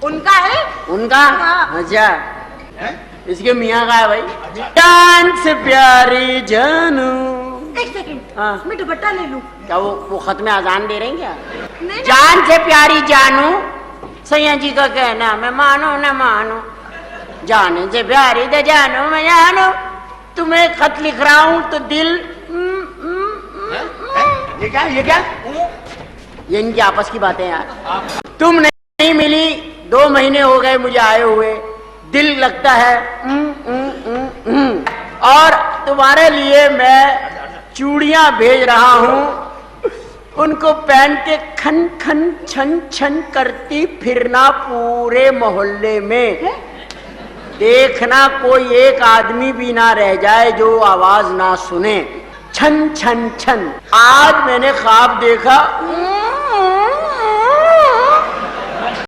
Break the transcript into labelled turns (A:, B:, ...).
A: उनका है।
B: उनका?
A: हाँ।
B: अच्छा इसके मियाँ का है भाई। जान से प्यारी जानू।
A: एक सेकंड,
B: हाँ।
A: मैं दुपट्टा ले लूं।
B: क्या वो खत में आजान दे रहे हैं क्या?
A: नहीं,
B: जान से प्यारी जानू, सैया जी का कहना मैं मानो न मानो, जाने से प्यारी दे जानो मैं जानो, तुम्हें खत लिख रहा हूं तो दिल
C: ये क्या
B: ये इनकी आपस की बातें यार। तुम नहीं मिली, 2 महीने हो गए मुझे आए हुए, दिल लगता है और तुम्हारे लिए मैं चूड़ियां भेज रहा हूं, उनको पहन के खन खन छन छन करती फिरना पूरे मोहल्ले में, देखना कोई एक आदमी भी ना रह जाए जो आवाज ना सुने। छन छन छन। आज मैंने ख्वाब देखा,